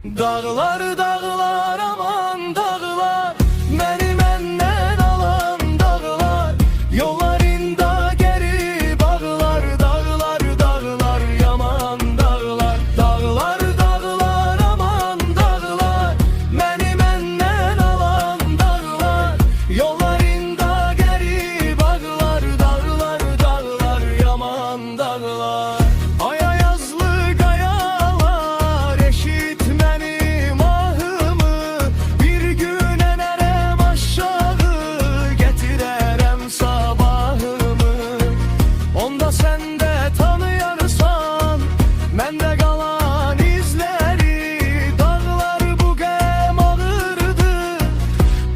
Dağlar dağlar aman dağlar, beni menden alan dağlar, yollarında geri bağlar. Dağlar dağlar yaman dağlar, dağlar dağlar aman dağlar, beni menden alan dağlar, yollarında geri bağlar. Dağlar dağlar yaman dağlar. Aya yazlı kayalar eşitmenim ahımı, bir gün enerem aşağı getirerem sabahımı. Onda sen de tanıyarsan mende kalan izleri, dağlar bu gem ağırdı,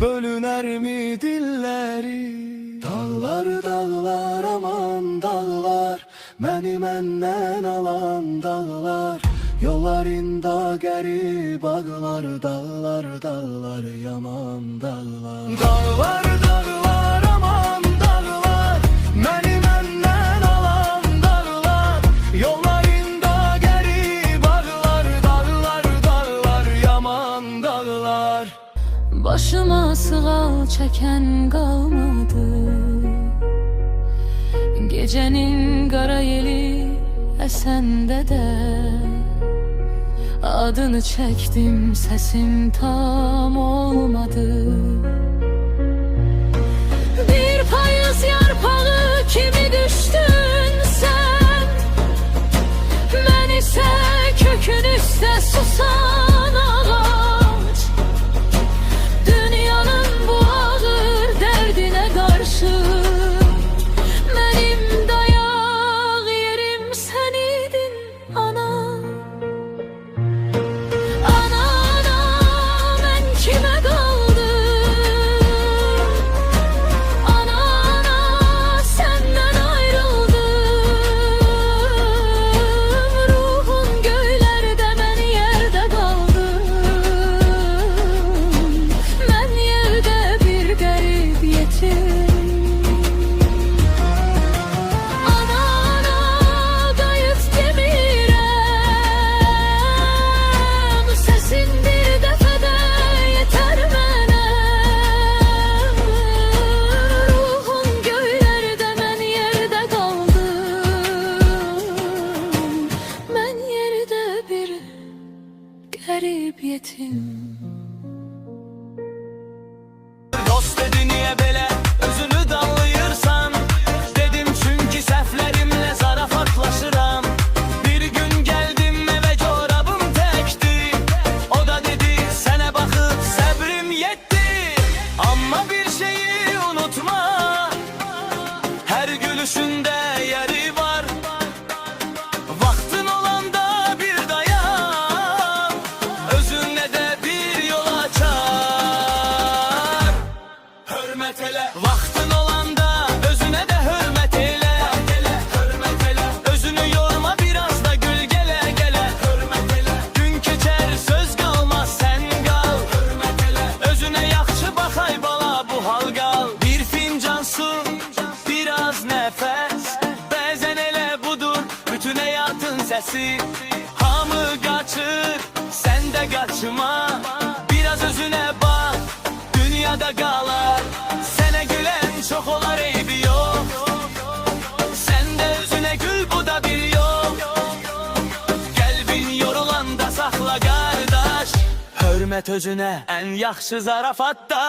bölüner mi dilleri? Dağlar dağlar aman dağlar, beni menden alan dağlar, yollarında geri bağlar. Dağlar dağlar yaman dağlar. Dağlar dağlar aman dağlar, beni menden alan dağlar, yollarında geri bağlar. Dağlar dağlar yaman dağlar. Başıma sığal çeken kalmadı, gecenin kara yeli esende de adını çektim, sesim tam olmadı. Bir payız yarpağı kimi düştün sen, ben ise kökün üstte susan ağaç. Dünyanın bu ağır derdine karşı benim dayak yerim sen idin ana. Ana ana ben kime kaldım? Ana ana senden ayrıldım. Ruhun göylerde ben yerde kaldım. Ben yerde bir garip yetim. Garip yetim. Dost dedi niye böyle özünü dallayırsan, dedim çünkü səhvlərimlə zarafatlaşıram. Bir gün geldim eve çorabım tekti, o da dedi sənə baxıb səbrim yetti. Amma bir şeyi unutma, her gülüşünde yeri var. Vaxtın olanda bir dayan, özünle de bir yol açar. Hürmet ele. Vaxtın olanda özüne de hürmet ele. Hürmet ele. Özünü yorma, biraz da gül gele gele. Hürmet ele. Gün keçer söz kalmaz sen kal. Hürmet ele. Özüne yaxşı bax ay bala bu hal qal. Bir fincan su, biraz nefes, bazen ele budur bütün hayatın sesi. Hamı kaçır, sen de kaçma, biraz özüne bak, dünyada kalar. Sene gülen çok olar eybi yok, sen de özüne gül, bu da bir yol. Kalbin yorulanda sakla kardeş, hürmet özüne en yaxşı zarafatda.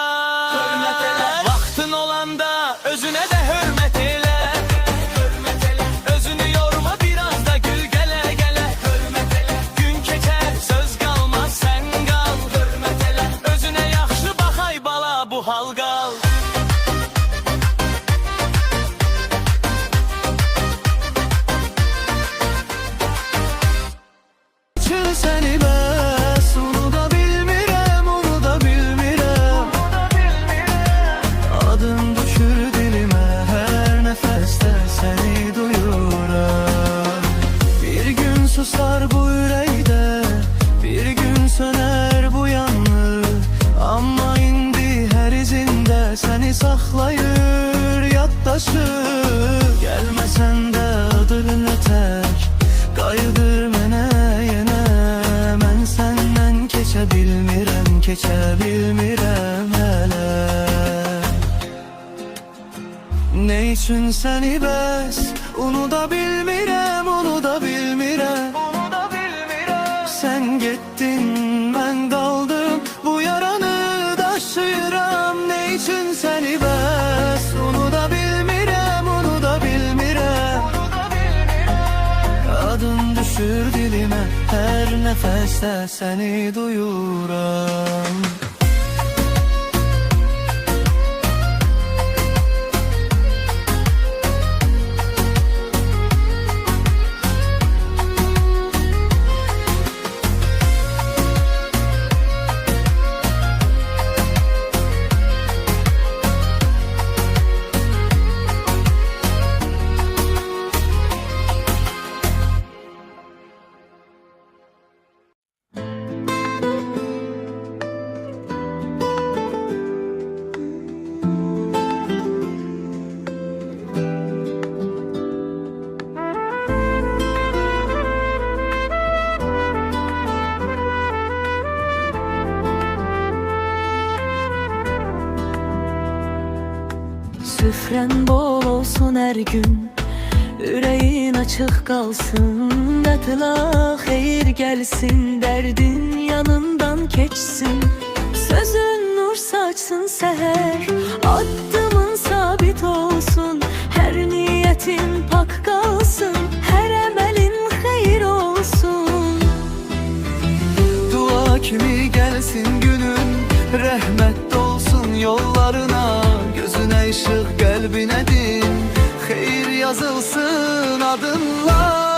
Hürmet ele. Vaxtın olanda özüne de hürmet ele. Hürmet ele. Özünü yorma, biraz da gül gele gele. Hürmet ele. Gün keçer söz kalmaz sen kal. Hürmet ele. Özüne yaxşı bax ay bala bu hal qal. Çıl seni bəs, onu da bilmirəm, onu da bilmirəm. Adın düşür dilimə, her nefeste seni duyuram. Bir gün susar bu yüreğde, bir gün söner bu yanlı. Ama indi her izinde seni saklayır yaddaşı. Gelmesen de adın öter, qayıdır mənə yenə. Mən səndən bilmirəm, keçə bilmirəm hələ. Ne üçün səni bəs unuda bilmirəm, unuda bilmirəm. Sən getdin, mən qaldım, bu yaranı daşıyıram. Ne üçün səni bəs unuda bilmirəm, unuda bilmirəm. Adın düşür dilimə, hər nəfəsdə səni duyuram. Süfren bol olsun her gün, yüreğin açık kalsın. Dadına hayır gelsin, derdin yanından keçsin. Sözün nur saçsın seher, adımın sabit olsun. Her niyetin pak kalsın, her emelin hayır olsun. Dua kimi gelsin günün, rəhmət dolsun yollarına. Gözüne ışık, kalbine din, xeyir yazılsın adınla.